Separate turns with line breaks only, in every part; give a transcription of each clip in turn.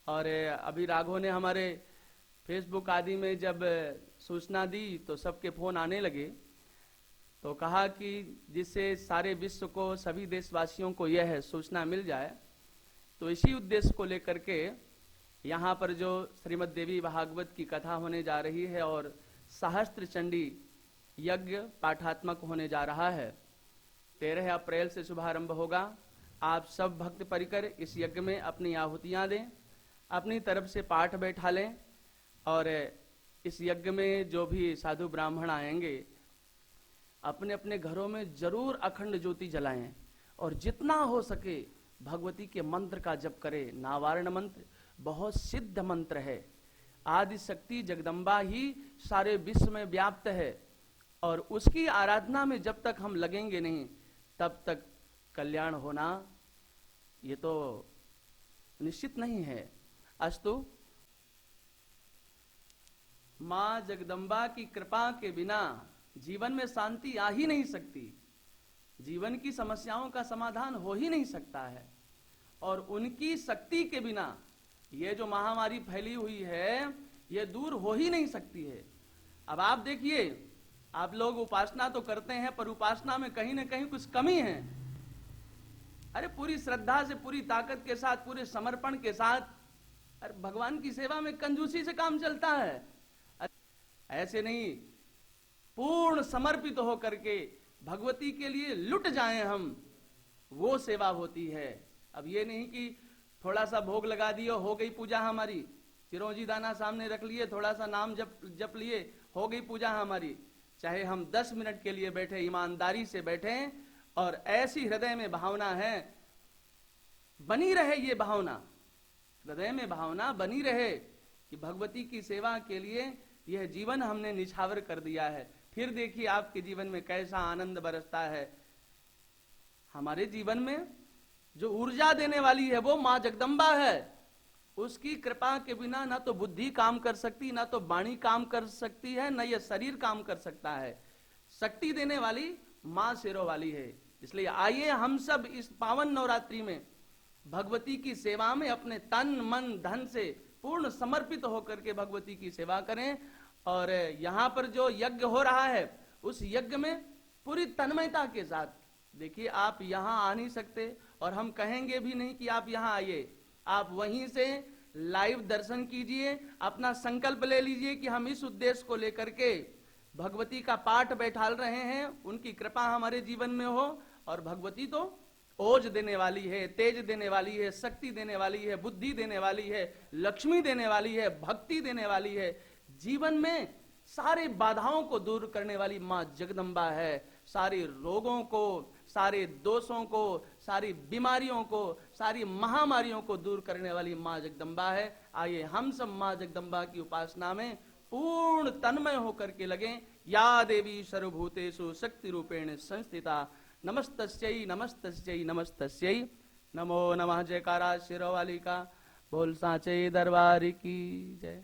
और अभी राघव ने हमारे फेसबुक आदि में जब सूचना दी तो सबके फोन आने लगे, तो कहा कि जिससे सारे विश्व को, सभी देशवासियों को यह सूचना मिल जाए, तो इसी उद्देश्य को लेकर के यहाँ पर जो श्रीमद् देवी भागवत की कथा होने जा रही है और सहस्त्र चंडी यज्ञ पाठात्मक होने जा रहा है। 13 अप्रैल से शुभारंभ होगा। आप सब भक्त परिकर इस यज्ञ में अपनी आहुतियां दें, अपनी तरफ से पाठ बैठा लें और इस यज्ञ में जो भी साधु ब्राह्मण आएंगे अपने अपने घरों में जरूर अखंड ज्योति जलाएं और जितना हो सके भगवती के मंत्र का जप करें। नावारण मंत्र बहुत सिद्ध मंत्र है। आदि शक्ति जगदम्बा ही सारे विश्व में व्याप्त है और उसकी आराधना में जब तक हम लगेंगे नहीं तब तक कल्याण होना ये तो निश्चित नहीं है। अस्तु, मां जगदम्बा की कृपा के बिना जीवन में शांति आ ही नहीं सकती, जीवन की समस्याओं का समाधान हो ही नहीं सकता है और उनकी शक्ति के बिना ये जो महामारी फैली हुई है ये दूर हो ही नहीं सकती है। अब आप देखिए, आप लोग उपासना तो करते हैं पर उपासना में कहीं ना कहीं कुछ कमी है। अरे पूरी श्रद्धा से, पूरी ताकत के साथ, पूरे समर्पण के साथ, अरे भगवान की सेवा में कंजूसी से काम चलता है। ऐसे नहीं, पूर्ण समर्पित होकर के भगवती के लिए लुट जाएं हम, वो सेवा होती है। अब ये नहीं कि थोड़ा सा भोग लगा दिए हो गई पूजा हमारी, चिरौंजी दाना सामने रख लिए, थोड़ा सा नाम जप लिए, हो गई पूजा हमारी। चाहे हम 10 मिनट के लिए बैठे, ईमानदारी से बैठे और ऐसी हृदय में भावना है, बनी रहे ये भावना, हृदय में भावना बनी रहे कि भगवती की सेवा के लिए यह जीवन हमने निछावर कर दिया है। फिर देखिए आपके जीवन में कैसा आनंद बरसता है। हमारे जीवन में जो ऊर्जा देने वाली है वो मां जगदम्बा है। उसकी कृपा के बिना ना तो बुद्धि काम कर सकती, ना तो वाणी काम कर सकती है, ना यह शरीर काम कर सकता है। शक्ति देने वाली मां सिरों वाली है। इसलिए आइए हम सब इस पावन नवरात्रि में भगवती की सेवा में अपने तन मन धन से पूर्ण समर्पित होकर के भगवती की सेवा करें। और यहाँ पर जो यज्ञ हो रहा है उस यज्ञ में पूरी तन्मयता के साथ, देखिए आप यहाँ आ नहीं सकते और हम कहेंगे भी नहीं कि आप यहाँ आइए, आप वहीं से लाइव दर्शन कीजिए, अपना संकल्प ले लीजिए कि हम इस उद्देश्य को लेकर के भगवती का पाठ बैठाल रहे हैं, उनकी कृपा हमारे जीवन में हो। और भगवती तो ओज देने वाली है, तेज देने वाली है, शक्ति देने वाली है, बुद्धि देने वाली है, लक्ष्मी देने वाली है, भक्ति देने वाली है। जीवन में सारे बाधाओं को दूर करने वाली मां जगदम्बा है। सारे रोगों को, सारे दोषों को, सारी बीमारियों को, सारी महामारियों को दूर करने वाली मां जगदम्बा है। आइए हम सब मां जगदम्बा की उपासना में पूर्ण तन्मय होकर के लगें। या देवी सर्वभूतेषु शक्ति रूपेण संस्थिता नमस्तस्यै नमस्तस्यै नमस्तस्यै नमो नमः। जयकारा शिरो वाली का बोल सांचे दरबार की जय।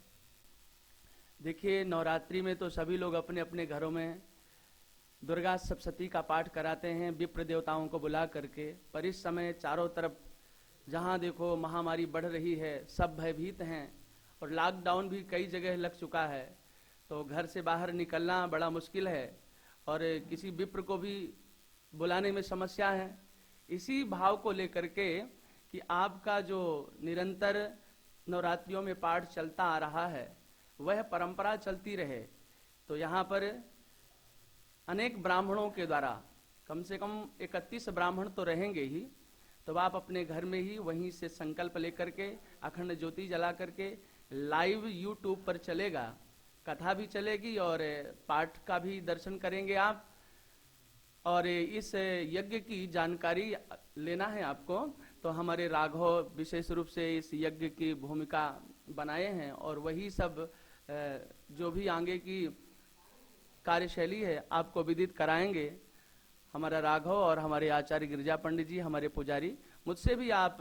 देखिए नवरात्रि में तो सभी लोग अपने अपने घरों में दुर्गा सप्तशती का पाठ कराते हैं विप्र देवताओं को बुला करके, पर इस समय चारों तरफ जहां देखो महामारी बढ़ रही है, सब भयभीत हैं और लॉकडाउन भी कई जगह लग चुका है, तो घर से बाहर निकलना बड़ा मुश्किल है और किसी विप्र को भी बुलाने में समस्या है। इसी भाव को लेकर के कि आपका जो निरंतर नवरात्रियों में पाठ चलता आ रहा है वह परंपरा चलती रहे, तो यहाँ पर अनेक ब्राह्मणों के द्वारा कम से कम 31 ब्राह्मण तो रहेंगे ही, तो आप अपने घर में ही वहीं से संकल्प लेकर के अखंड ज्योति जला करके लाइव यूट्यूब पर चलेगा, कथा भी चलेगी और पाठ का भी दर्शन करेंगे आप। और इस यज्ञ की जानकारी लेना है आपको तो हमारे राघव विशेष रूप से इस यज्ञ की भूमिका बनाए हैं और वही सब जो भी आगे की कार्यशैली है आपको विदित कराएंगे। हमारा राघव और हमारे आचार्य गिरिजा पंडित जी, हमारे पुजारी, मुझसे भी आप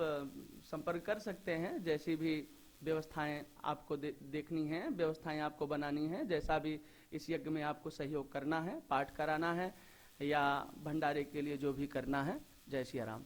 संपर्क कर सकते हैं। जैसी भी व्यवस्थाएं आपको देखनी हैं, व्यवस्थाएं आपको बनानी है, जैसा भी इस यज्ञ में आपको सहयोग करना है, पाठ कराना है या भंडारे के लिए जो भी करना है। जय श्री राम।